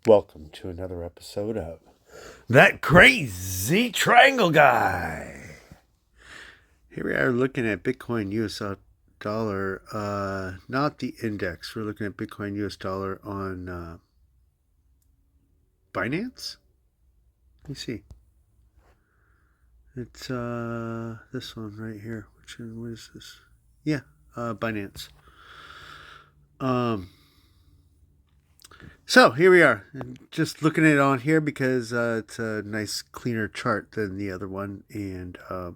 Welcome to another episode of That Crazy Triangle Guy. Here we are looking at Bitcoin US dollar, not the index. We're looking at Bitcoin US dollar on Binance. Let me see. It's this one right here. What is this? Yeah, Binance. So here we are, just looking at it on here because it's a nice, cleaner chart than the other one, and I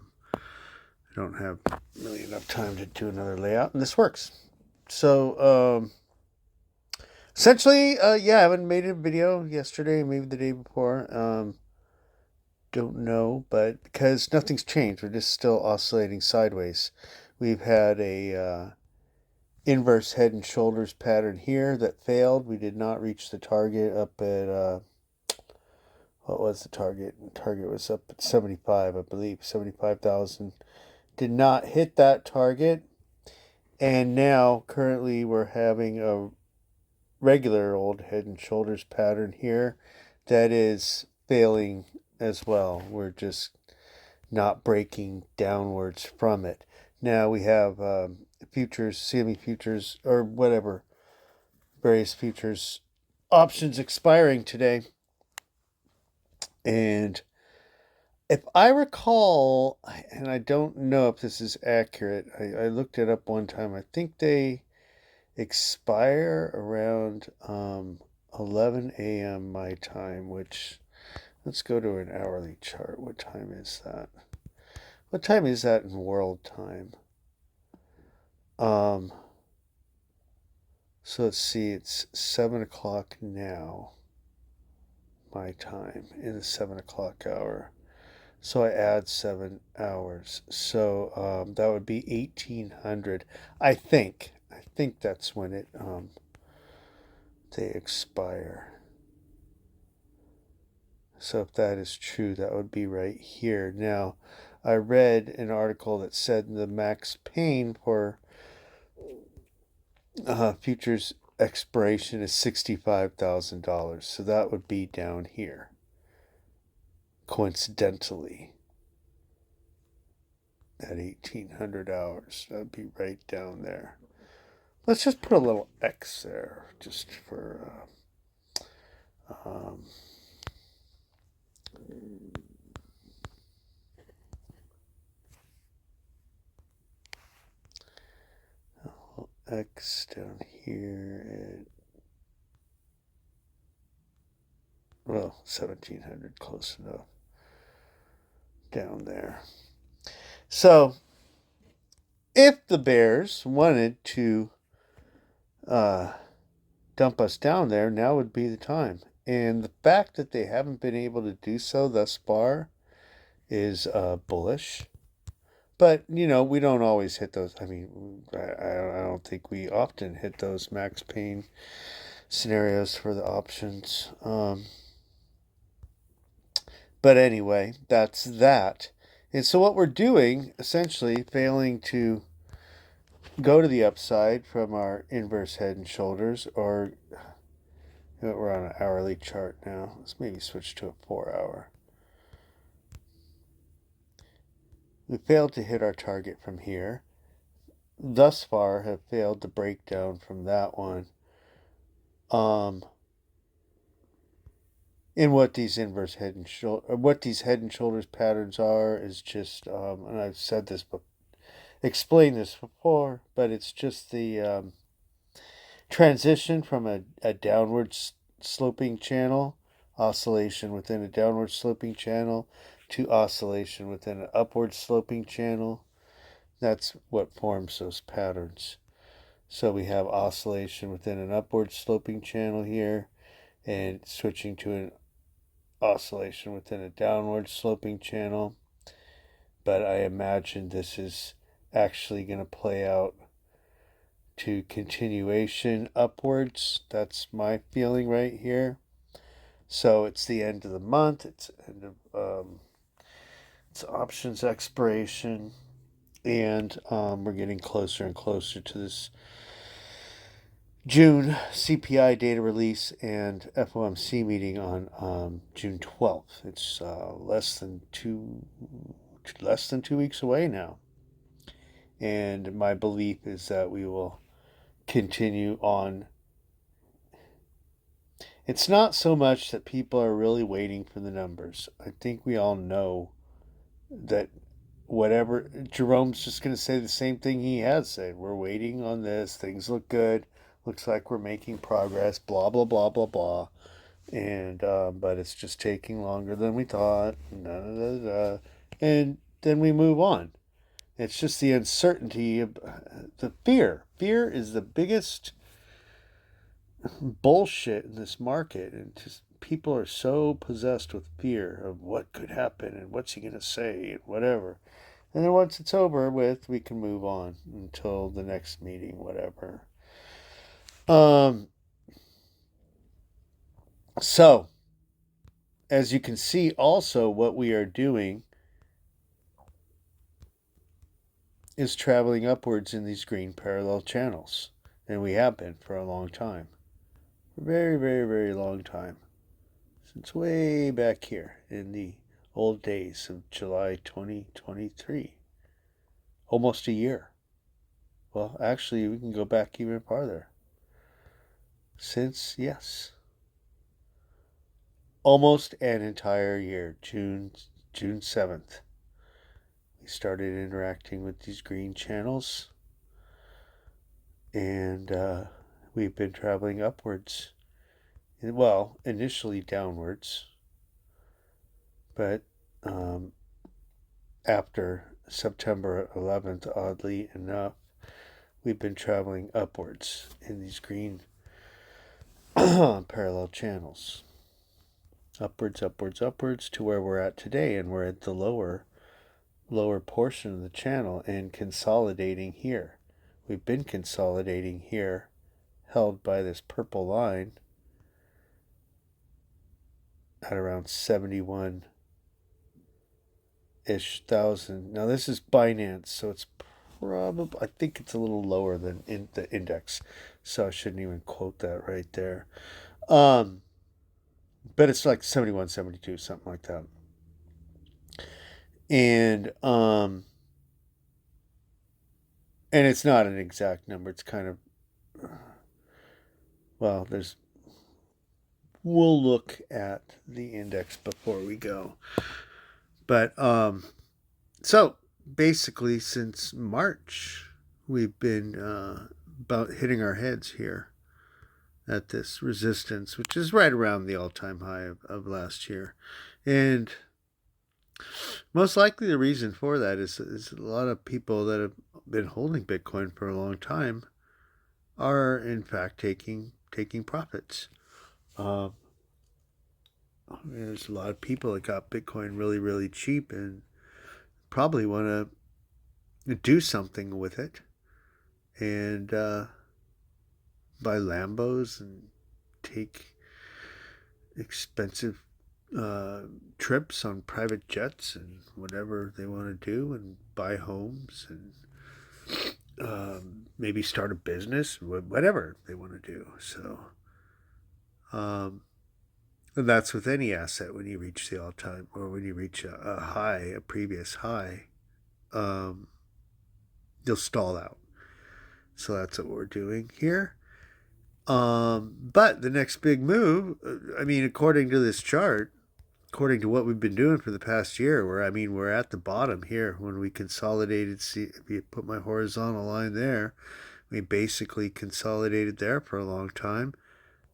don't have really enough time to do another layout, and this works. So essentially, I haven't made a video yesterday, maybe the day before. Don't know, but because nothing's changed, we're just still oscillating sideways. We've had a inverse head and shoulders pattern here that failed. We did not reach the target up at what was the target? The target was up at 75, I believe, 75,000. Did not hit that target. And now currently we're having a regular old head and shoulders pattern here that is failing as well. We're just not breaking downwards from it. Now we have futures, CME futures, or whatever, various futures options expiring today. And if I recall, and I don't know if this is accurate, I looked it up one time. I think they expire around 11 a.m. my time, which, let's go to an hourly chart. What time is that? What time is that in world time? So let's see, it's 7 o'clock now, my time, in the 7 o'clock hour. So I add 7 hours. So that would be 1800. I think that's when it they expire. So if that is true, that would be right here. Now, I read an article that said the max pain for futures expiration is $65,000. So that would be down here, coincidentally, at 1800 hours. That would be right down there. Let's just put a little X there, just for X down here at, well, 1700, close enough, down there. So if the bears wanted to dump us down there, now would be the time. And the fact that they haven't been able to do so thus far is bullish. But, we don't always hit those. I mean, I don't think we often hit those max pain scenarios for the options. But anyway, that's that. And so what we're doing, essentially, failing to go to the upside from our inverse head and shoulders, or we're on an hourly chart now. Let's maybe switch to a 4-hour. We failed to hit our target from here. Thus far have failed to break down from that one. And what these inverse head and shoulders patterns are is just, and I've said this, but explained this before, but it's just the transition from a downward sloping channel, oscillation within a downward sloping channel, to oscillation within an upward sloping channel. That's what forms those patterns. So we have oscillation within an upward sloping channel here, and switching to an oscillation within a downward sloping channel. But I imagine this is actually going to play out to continuation upwards. That's my feeling right here. So it's the end of the month. It's end of it's options expiration, and we're getting closer and closer to this June CPI data release and FOMC meeting on June 12th. It's less than 2 weeks away now, and my belief is that we will continue on. It's not so much that people are really waiting for the numbers. I think we all know that whatever Jerome's just going to say the same thing he has said. We're waiting on this. Things look good. Looks like we're making progress. Blah blah blah blah blah. And but it's just taking longer than we thought. Da, da, da, and then we move on. It's just the uncertainty of the fear. Fear is the biggest bullshit in this market, and just people are so possessed with fear of what could happen and what's he going to say and whatever. And then once it's over with, we can move on until the next meeting, whatever. Um, so, as you can see, also what we are doing is traveling upwards in these green parallel channels. And we have been for a long time. For a very, very, very long time. Since way back here in the old days of July 2023. Almost a year. Well, actually, we can go back even farther. Since, yes, almost an entire year, June 7th. We started interacting with these green channels, and we've been traveling upwards. Well, initially downwards, but after September 11th, oddly enough, we've been traveling upwards in these green parallel channels. Upwards, upwards, upwards to where we're at today, and we're at the lower portion of the channel and consolidating here. We've been consolidating here, held by this purple line at around 71 ish thousand. Now this is Binance, so it's probably, I think it's a little lower than in the index, so I shouldn't even quote that right there. But it's like 71, 72, something like that. And it's not an exact number. It's kind of, well, we'll look at the index before we go. But so basically, since March, we've been about hitting our heads here at this resistance, which is right around the all-time high of last year. And most likely the reason for that is a lot of people that have been holding Bitcoin for a long time are in fact taking profits. There's a lot of people that got Bitcoin really, really cheap and probably want to do something with it and buy Lambos and take expensive trips on private jets and whatever they want to do, and buy homes and maybe start a business, whatever they want to do. So and that's with any asset. When you reach the all-time, or when you reach a high, a previous high, you'll stall out. So that's what we're doing here. But the next big move, I mean, according to this chart, according to what we've been doing for the past year, we're at the bottom here when we consolidated. See, if you put my horizontal line there, we basically consolidated there for a long time.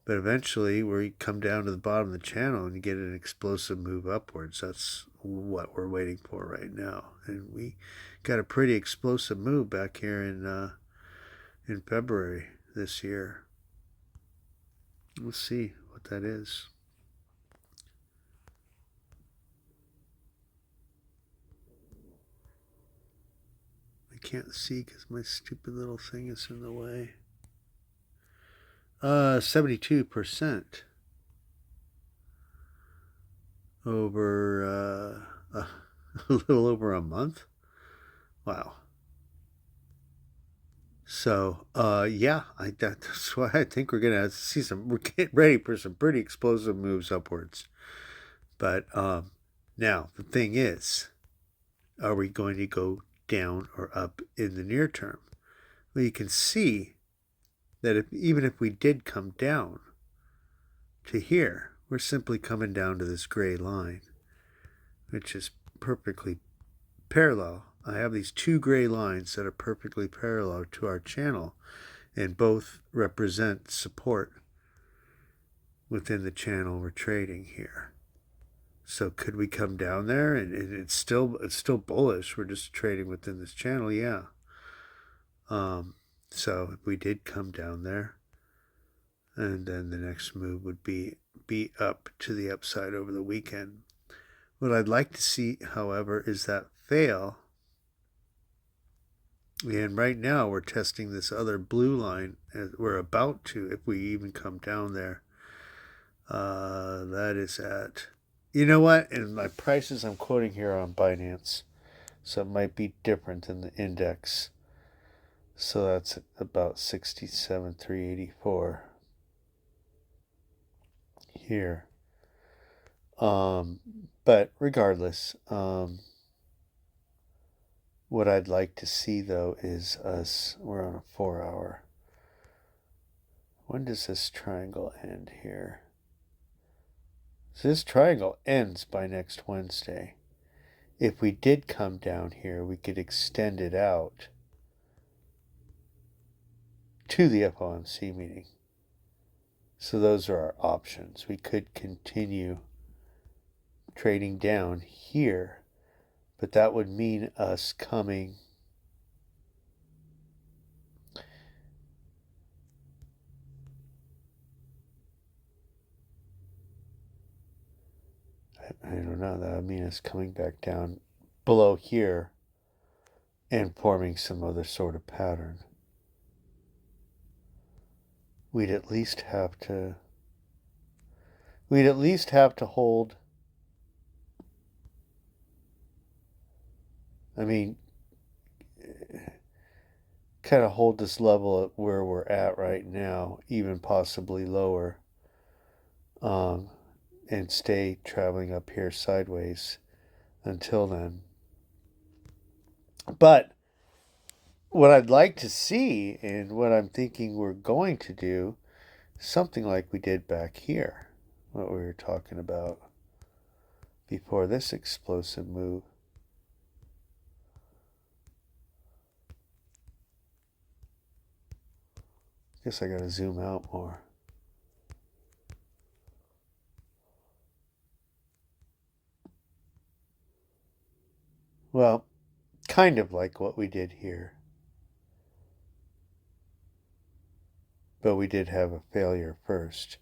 But eventually, we come down to the bottom of the channel and you get an explosive move upwards. That's what we're waiting for right now. And we got a pretty explosive move back here in February this year. We'll see what that is. I can't see because my stupid little thing is in the way. 72% over a little over a month. Wow. So, yeah, that's why I think we're gonna see we're getting ready for some pretty explosive moves upwards. But now the thing is, are we going to go down or up in the near term? Well, you can see that even if we did come down to here, we're simply coming down to this gray line, which is perfectly parallel. I have these two gray lines that are perfectly parallel to our channel, and both represent support within the channel we're trading here. So could we come down there and it's still bullish? We're just trading within this channel, yeah. So if we did come down there, and then the next move would be up to the upside over the weekend. What I'd like to see, however, is that fail. And right now we're testing this other blue line, as we're about to, if we even come down there. That is at, you know what? And my prices I'm quoting here on Binance, so it might be different than the index. So that's about 67,384 here. But regardless, what I'd like to see though is we're on a 4 hour. When does this triangle end here? So this triangle ends by next Wednesday. If we did come down here, we could extend it out to the FOMC meeting. So those are our options. We could continue trading down here, but that would mean us coming I don't know, that would mean us coming back down below here and forming some other sort of pattern. We'd at least have to hold, I mean, kind of hold this level at where we're at right now, even possibly lower, and stay traveling up here sideways until then. But what I'd like to see, and what I'm thinking we're going to do, something like we did back here, what we were talking about before this explosive move. Guess I gotta zoom out more. Well, kind of like what we did here. But we did have a failure first.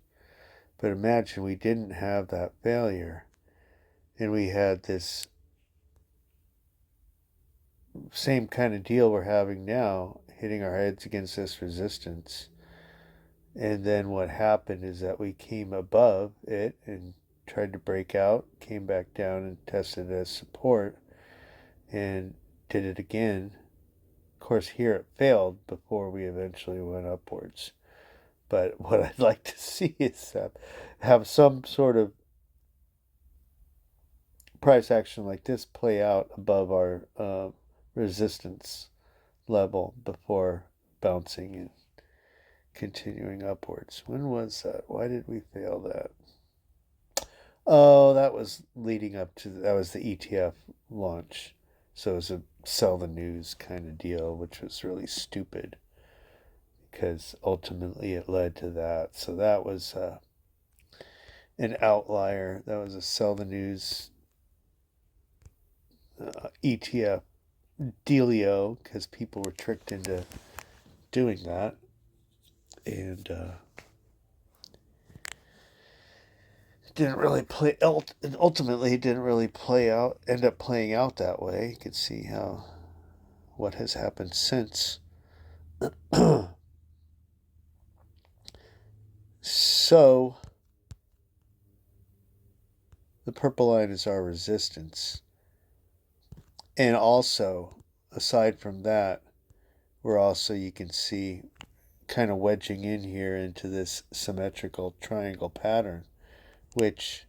But imagine we didn't have that failure, and we had this same kind of deal we're having now, hitting our heads against this resistance. And then what happened is that we came above it and tried to break out, came back down and tested as support, and did it again. Of course, here it failed before we eventually went upwards. But what I'd like to see is have some sort of price action like this play out above our resistance level before bouncing and continuing upwards. When was that? Why did we fail that? Oh, that was leading up to, that was the ETF launch. So it was a sell the news kind of deal, which was really stupid because ultimately it led to that. So that was an outlier. That was a sell the news ETF dealio because people were tricked into doing that. And didn't really play, ultimately it didn't really end up playing out that way. You could see what has happened since. So the purple line is our resistance. And also, aside from that, we're also, you can see, kind of wedging in here into this symmetrical triangle pattern, which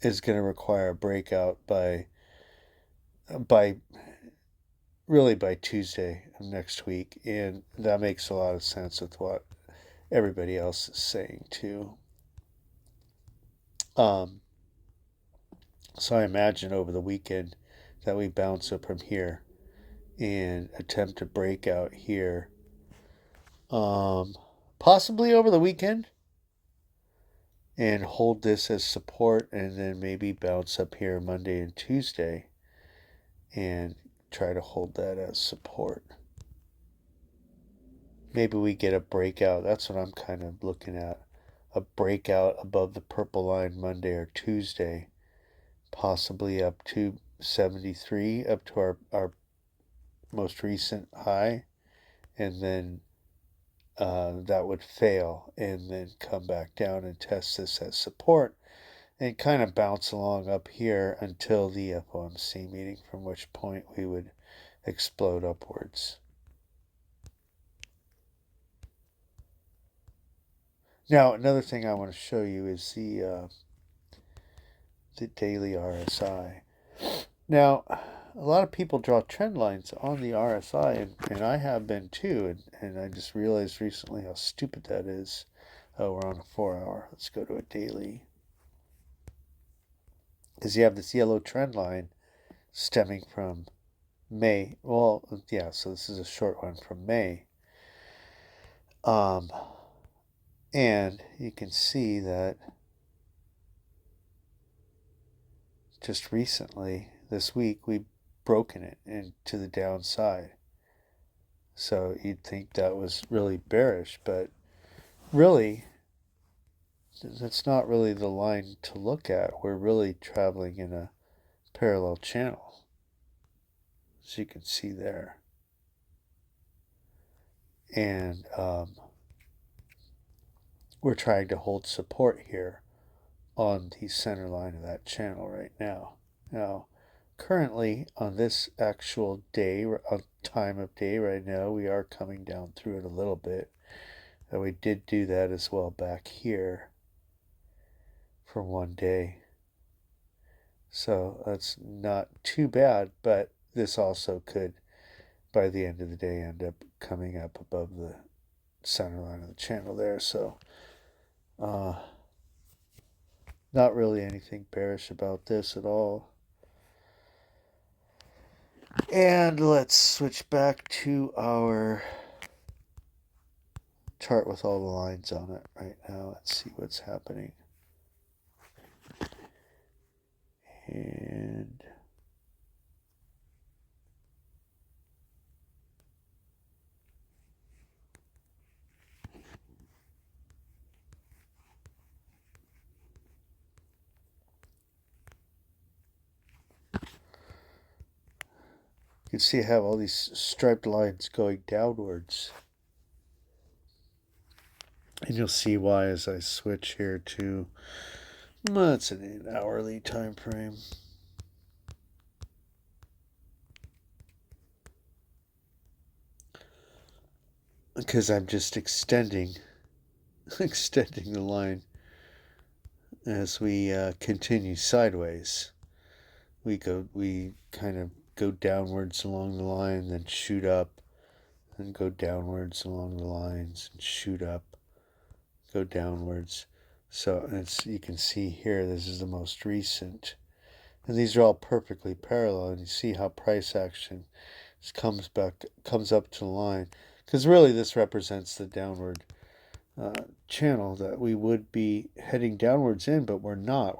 is going to require a breakout by really by Tuesday of next week, and that makes a lot of sense with what everybody else is saying too. Um, so I imagine over the weekend that we bounce up from here and attempt to break out here. Possibly over the weekend and hold this as support, and then maybe bounce up here Monday and Tuesday and try to hold that as support. Maybe we get a breakout. That's what I'm kind of looking at. A breakout above the purple line Monday or Tuesday, possibly up to 73, up to our most recent high, and then that would fail and then come back down and test this as support and kind of bounce along up here until the FOMC meeting, from which point we would explode upwards. Now, another thing I want to show you is the daily RSI. Now, a lot of people draw trend lines on the RSI, and I have been too, and I just realized recently how stupid that is. Oh, we're on a 4-hour. Let's go to a daily. Because you have this yellow trend line stemming from May. Well, yeah, so this is a short one from May. And you can see that just recently, this week, we've broken it into the downside. So you'd think that was really bearish, but really, that's not really the line to look at. We're really traveling in a parallel channel, as you can see there. And we're trying to hold support here on the center line of that channel right now. Now, currently on this actual day, time of day right now, we are coming down through it a little bit. And we did do that as well back here for one day. So that's not too bad, but this also could, by the end of the day, end up coming up above the center line of the channel there. So not really anything bearish about this at all. And let's switch back to our chart with all the lines on it right now. Let's see what's happening. And you can see I have all these striped lines going downwards. And you'll see why as I switch here to, it's an hourly time frame. Because I'm just extending the line as we continue sideways. We kind of go downwards along the line, then shoot up, then go downwards along the lines and shoot up, go downwards. So you can see here, this is the most recent. And these are all perfectly parallel, and you see how price action comes up to the line. Because really this represents the downward channel that we would be heading downwards in, but we're not.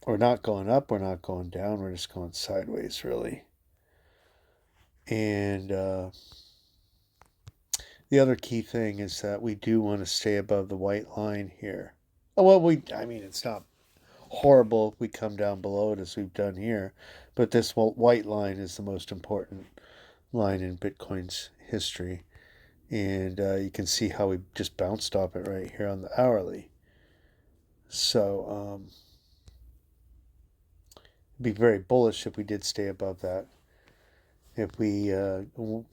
We're not going up, we're not going down, we're just going sideways, really. And the other key thing is that we do want to stay above the white line here. Well, it's not horrible if we come down below it as we've done here, but this white line is the most important line in Bitcoin's history. And you can see how we just bounced off it right here on the hourly. So it'd be very bullish if we did stay above that. If we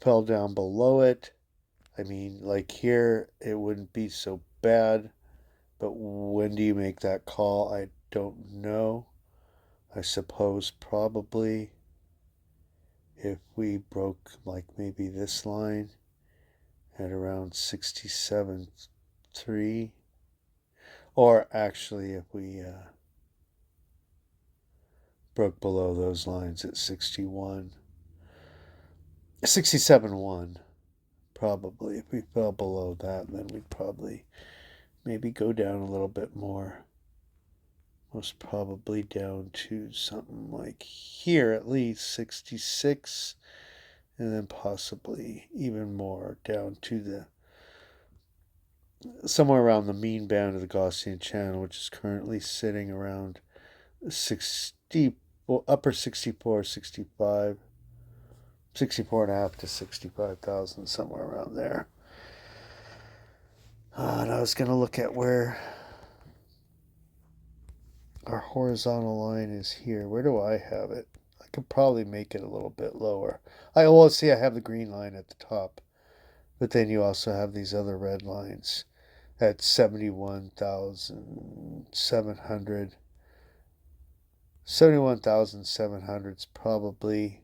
fell down below it, I mean, like here, it wouldn't be so bad. But when do you make that call? I don't know. I suppose probably if we broke like maybe this line at around 67.3, or actually if we broke below those lines at 67.1, probably. If we fell below that, then we'd probably maybe go down a little bit more. Most probably down to something like here, at least 66, and then possibly even more down to the somewhere around the mean band of the Gaussian channel, which is currently sitting around 60, well, upper 64, 65, 64 and a half to 65,000, somewhere around there. And I was going to look at where our horizontal line is here. Where do I have it? I could probably make it a little bit lower. Well, see, I have the green line at the top, but then you also have these other red lines at 71,700. 71,700 is probably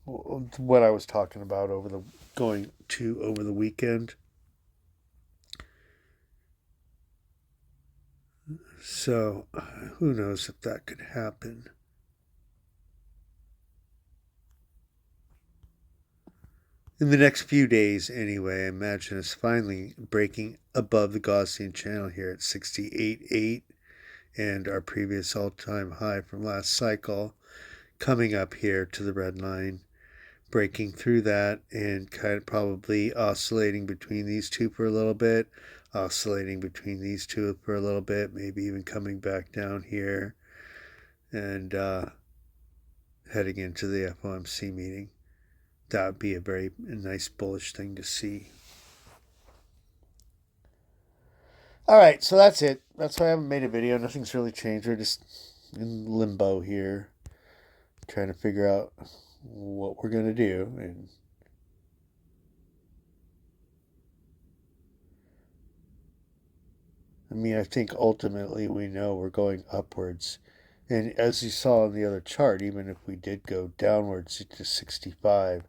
what I was talking about over the weekend. So who knows if that could happen. In the next few days, anyway, I imagine us finally breaking above the Gaussian channel here at 68.8 and our previous all-time high from last cycle, coming up here to the red line, breaking through that, and kind of probably oscillating between these two for a little bit, oscillating between these two for a little bit, maybe even coming back down here and heading into the FOMC meeting. That would be a very nice bullish thing to see. All right, so that's it. That's why I haven't made a video. Nothing's really changed. We're just in limbo here, trying to figure out what we're going to do. And I mean, I think ultimately we know we're going upwards. And as you saw on the other chart, even if we did go downwards to 65,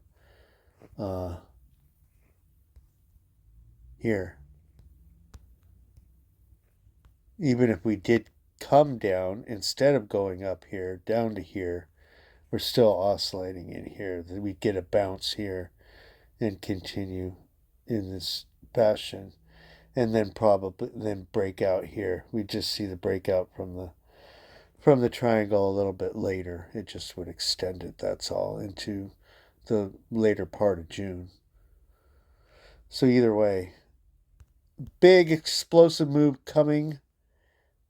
here, even if we did come down, instead of going up here, down to here, we're still oscillating in here. We get a bounce here and continue in this fashion, and then probably then break out here. We just see the breakout from the triangle a little bit later. It just would extend it, that's all, into the later part of June. So either way, big explosive move coming.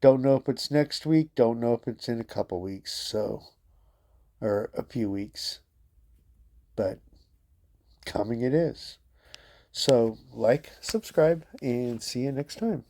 Don't know if it's next week, don't know if it's in a couple weeks, so, or a few weeks, but coming it is. So like, subscribe, and see you next time.